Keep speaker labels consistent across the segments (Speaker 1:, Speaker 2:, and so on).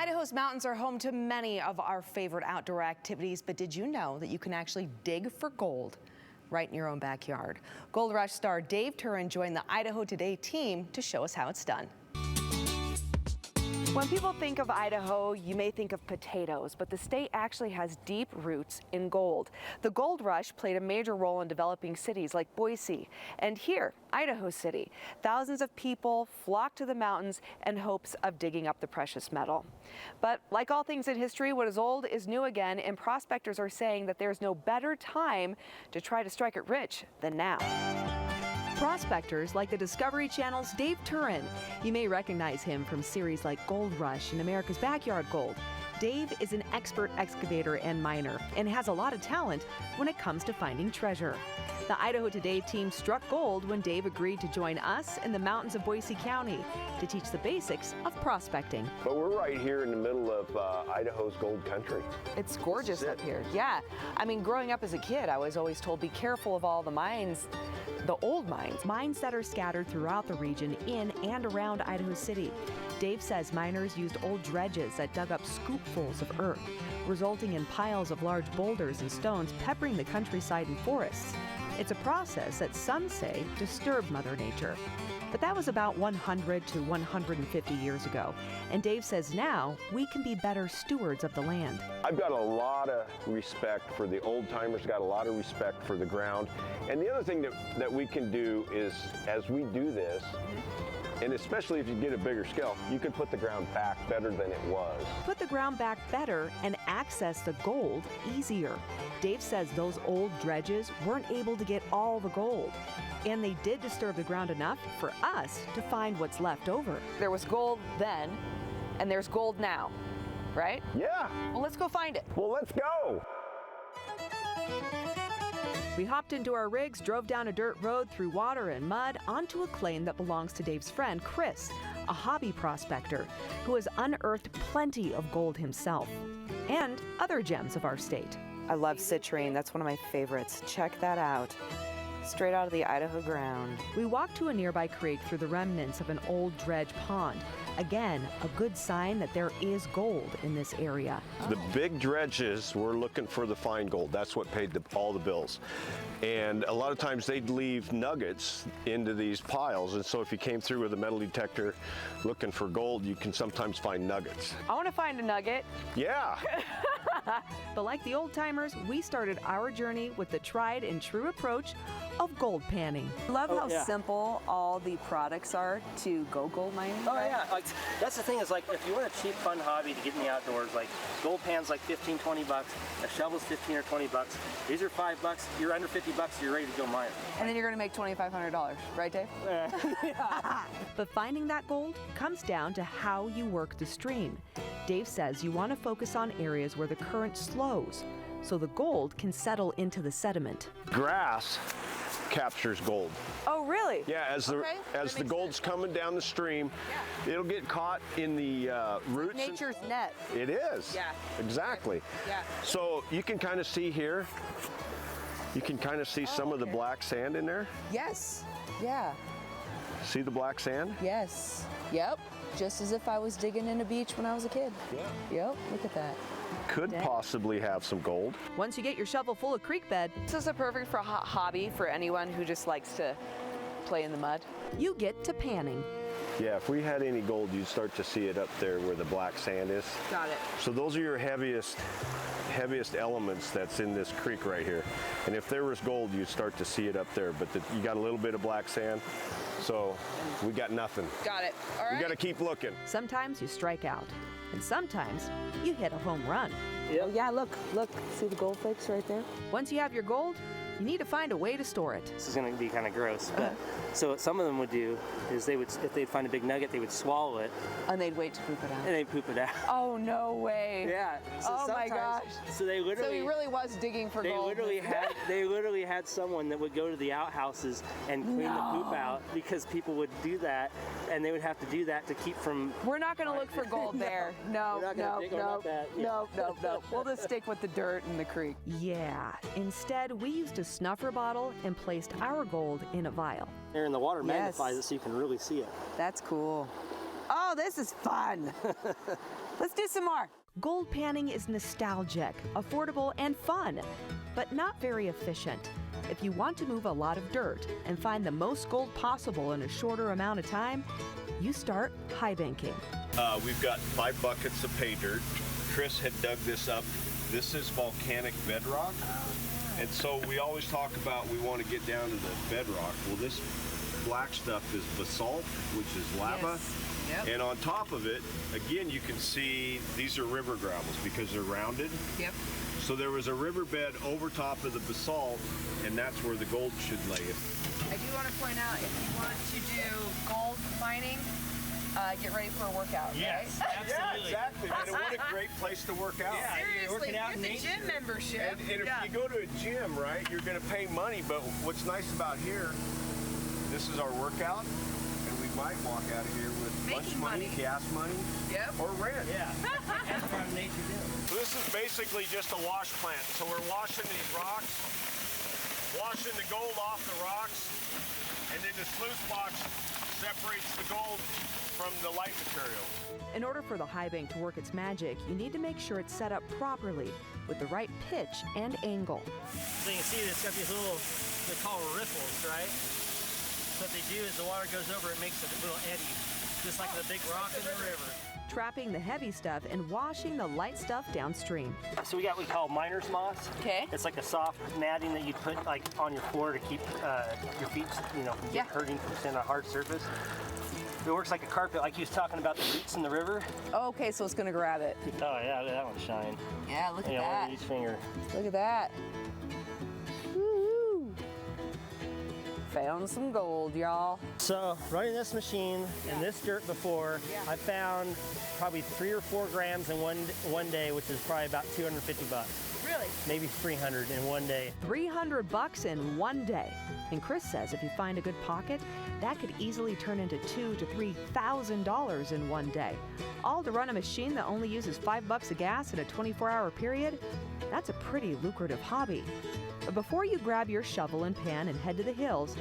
Speaker 1: Idaho's mountains are home to many of our favorite outdoor activities, but did you know that you can actually dig for gold right in your own backyard? Gold Rush star Dave Turin joined the Idaho Today team to show us how it's done. When people think of Idaho, you may think of potatoes, but the state actually has deep roots in gold. The gold rush played a major role in developing cities like Boise and here, Idaho City. Thousands of people flocked to the mountains in hopes of digging up the precious metal. But like all things in history, what is old is new again, and prospectors are saying that there's no better time to try to strike it rich than now. Prospectors like the Discovery Channel's Dave Turin. You may recognize him from series like Gold Rush and America's Backyard Gold. Dave is an expert excavator and miner and has a lot of talent when it comes to finding treasure. The Idaho Today team struck gold when Dave agreed to join us in the mountains of Boise County to teach the basics of prospecting.
Speaker 2: But we're right here in the middle of Idaho's gold country.
Speaker 1: It's gorgeous up here. Yeah, I mean, growing up as a kid, I was always told be careful of all the mines. The old mines that are scattered throughout the region in and around Idaho City. Dave says miners used old dredges that dug up scoopfuls of earth, resulting in piles of large boulders and stones peppering the countryside and forests. It's a process that some say disturbed Mother Nature. But that was about 100 to 150 years ago. And Dave says now we can be better stewards of the land.
Speaker 2: I've got a lot of respect for the old timers, got a lot of respect for the ground. And the other thing that we can do is, as we do this, and especially if you get a bigger scale, you can put the ground back better than it was.
Speaker 1: Put the ground back better and access the gold easier. Dave says those old dredges weren't able to get all the gold. And they did disturb the ground enough for us to find what's left over. There was gold then, and there's gold now, right?
Speaker 2: Yeah.
Speaker 1: Well, let's go find it.
Speaker 2: Well, let's go.
Speaker 1: We hopped into our rigs, drove down a dirt road through water and mud onto a claim that belongs to Dave's friend, Chris, a hobby prospector who has unearthed plenty of gold himself and other gems of our state. I love citrine. That's one of my favorites. Check that out. Straight out of the Idaho ground. We walked to a nearby creek through the remnants of an old dredge pond. Again, a good sign that there is gold in this area.
Speaker 2: The big dredges were looking for the fine gold. That's what paid all the bills. And a lot of times they'd leave nuggets into these piles. And so if you came through with a metal detector looking for gold, you can sometimes find nuggets.
Speaker 1: I want to find a nugget.
Speaker 2: Yeah.
Speaker 1: But like the old timers, we started our journey with the tried and true approach of gold panning. Love how simple all the products are to go gold mining.
Speaker 3: Oh yeah, like that's the thing is like if you want a cheap fun hobby to get in the outdoors, like gold pan's like 15, 20 bucks, a shovel's 15 or 20 bucks. These are $5, you're under 50 bucks, you're ready to go mine.
Speaker 1: And then you're gonna make $2,500, right Dave?
Speaker 3: Yeah.
Speaker 1: But finding that gold comes down to how you work the stream. Dave says you want to focus on areas where the current slows, so the gold can settle into the sediment.
Speaker 2: Grass captures gold.
Speaker 1: Oh, really?
Speaker 2: Yeah, as the gold's coming down the stream, it'll get caught in the roots.
Speaker 1: Nature's net.
Speaker 2: It is.
Speaker 1: Yeah.
Speaker 2: Exactly.
Speaker 1: Yeah.
Speaker 2: So you can kind of see here, you can kind of see some of the black sand in there.
Speaker 1: Yes. Yeah.
Speaker 2: See the black sand?
Speaker 1: Yes. Yep. Just as if I was digging in a beach when I was a kid.
Speaker 2: Yeah.
Speaker 1: Yep. Look at that.
Speaker 2: Could possibly have some gold.
Speaker 1: Once you get your shovel full of creek bed, this is a perfect for hobby for anyone who just likes to play in the mud. You get to panning.
Speaker 2: Yeah, if we had any gold, you'd start to see it up there where the black sand is.
Speaker 1: Got it.
Speaker 2: So those are your heaviest elements that's in this creek right here. And if there was gold, you'd start to see it up there, but you got a little bit of black sand, so we got nothing.
Speaker 1: Got it. All right.
Speaker 2: We got to keep looking.
Speaker 1: Sometimes you strike out, and sometimes you hit a home run.
Speaker 3: Yep.
Speaker 1: Oh yeah, look, see the gold flakes right there? Once you have your gold, you need to find a way to store it.
Speaker 3: This is going to be kind of gross, but so what some of them would do is if they'd find a big nugget, they would swallow it.
Speaker 1: And they'd wait to poop it out.
Speaker 3: And they'd poop it out.
Speaker 1: Oh, no way.
Speaker 3: Yeah. So
Speaker 1: oh my gosh.
Speaker 3: So they literally.
Speaker 1: So he really was digging for gold.
Speaker 3: They literally had someone that would go to the outhouses and clean the poop out because people would do that, and they would have to do that to keep from.
Speaker 1: We're not going to look for gold there. No. We'll just stick with the dirt in the creek. Yeah. Instead, we used a snuffer bottle and placed our gold in a vial.
Speaker 3: Air in the water magnifies it so you can really see it.
Speaker 1: That's cool. Oh, this is fun. Let's do some more. Gold panning is nostalgic, affordable, and fun, but not very efficient. If you want to move a lot of dirt and find the most gold possible in a shorter amount of time, you start high banking.
Speaker 2: We've got 5 buckets of pay dirt. Chris had dug this up. This is volcanic bedrock. And so we always talk about we want to get down to the bedrock. Well, this black stuff is basalt, which is lava.
Speaker 1: Yes. Yep.
Speaker 2: And on top of it, again, you can see these are river gravels because they're rounded.
Speaker 1: Yep.
Speaker 2: So there was a riverbed over top of the basalt, and that's where the gold should lay.
Speaker 1: I do want to point out, if you want to do gold mining, get ready for a workout.
Speaker 3: Yes,
Speaker 1: right?
Speaker 3: absolutely.
Speaker 2: Yeah, exactly. And what a great place to work out.
Speaker 3: Yeah, you're
Speaker 1: Seriously,
Speaker 3: working out in
Speaker 1: get the gym
Speaker 3: nature.
Speaker 1: membership.
Speaker 2: And if you go to a gym, right, you're going to pay money, but what's nice about here, this is our workout, and we might walk out of here with lunch
Speaker 1: Making
Speaker 2: money,
Speaker 1: money.
Speaker 2: gas money,
Speaker 1: Yep.
Speaker 2: or rent.
Speaker 3: Yeah, that's part of nature too.
Speaker 2: So this is basically just a wash plant. So we're washing these rocks, washing the gold off the rocks, and then the sluice box separates the gold from the light material.
Speaker 1: In order for the high bank to work its magic, you need to make sure it's set up properly with the right pitch and angle.
Speaker 3: So you can see it's got these little, they're called riffles, right? So what they do is the water goes over, it makes a little eddy, just like the big rock in the river.
Speaker 1: Trapping the heavy stuff and washing the light stuff downstream.
Speaker 3: So we got what we call miner's moss.
Speaker 1: Okay.
Speaker 3: It's like a soft matting that you put like on your floor to keep your feet, from
Speaker 1: Yeah.
Speaker 3: hurting from sitting on a hard surface. It works like a carpet, like he was talking about the roots in the river.
Speaker 1: Oh, okay, so it's gonna grab it.
Speaker 3: Oh yeah, look at that one shine.
Speaker 1: Yeah, look
Speaker 3: Yeah, one on each finger.
Speaker 1: Look at that. Woo-hoo. Found some gold, y'all.
Speaker 3: So running this machine and this dirt before, I found probably 3 or 4 grams in one day, which is probably about $250.
Speaker 1: Really?
Speaker 3: Maybe 300 in one day.
Speaker 1: $300 in one day. And Chris says if you find a good pocket, that could easily turn into $2,000 to $3,000 in one day. All to run a machine that only uses $5 of gas in a 24-hour period? That's a pretty lucrative hobby. But before you grab your shovel and pan and head to the hills,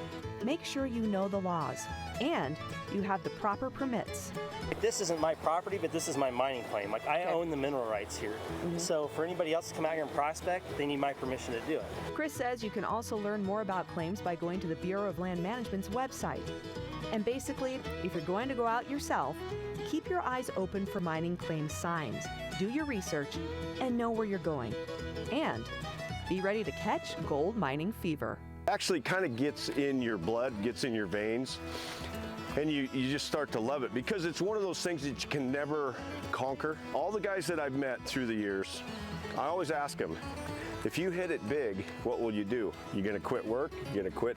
Speaker 1: make sure you know the laws and you have the proper permits.
Speaker 3: This isn't my property, but this is my mining claim. Like I own the mineral rights here. So for anybody else to come out here and prospect, they need my permission to do it.
Speaker 1: Chris says you can also learn more about claims by going to the Bureau of Land Management's website. And basically, if you're going to go out yourself, keep your eyes open for mining claim signs, do your research, and know where you're going. And be ready to catch gold mining fever.
Speaker 2: Actually kind of gets in your blood, gets in your veins, and you just start to love it because it's one of those things that you can never conquer. All the guys that I've met through the years, I always ask them, if you hit it big, what will you do? You gonna quit work? You gonna quit?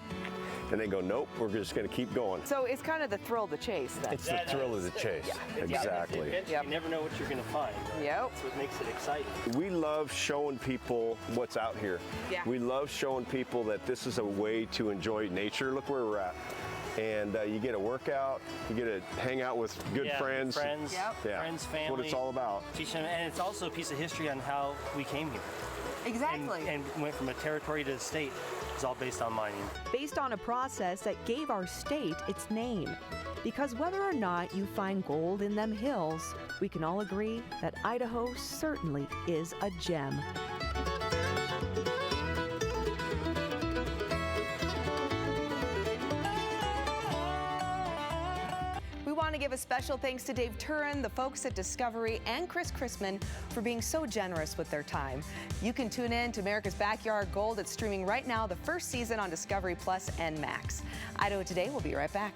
Speaker 2: And they go, nope, we're just gonna keep going.
Speaker 1: So it's kind of the thrill of the chase then.
Speaker 2: It's the thrill of the chase, exactly.
Speaker 3: You never know what you're going to find.
Speaker 1: Yep.
Speaker 3: That's what makes it exciting.
Speaker 2: We love showing people what's out here.
Speaker 1: Yeah.
Speaker 2: We love showing people that this is a way to enjoy nature. Look where we're at. And you get a workout, you get to hang out with good friends.
Speaker 3: Friends,
Speaker 1: Yep.
Speaker 2: Yeah,
Speaker 3: friends,
Speaker 2: that's
Speaker 3: family.
Speaker 2: what it's all about.
Speaker 3: Teach them, and it's also a piece of history on how we came here.
Speaker 1: Exactly.
Speaker 3: And went from a territory to a state. It's all based on mining.
Speaker 1: Based on a process that gave our state its name. Because whether or not you find gold in them hills, we can all agree that Idaho certainly is a gem. We want to give a special thanks to Dave Turin, the folks at Discovery, and Chris Chrisman for being so generous with their time. You can tune in to America's Backyard Gold. It's streaming right now, the first season on Discovery Plus and Max. Idaho Today will be right back.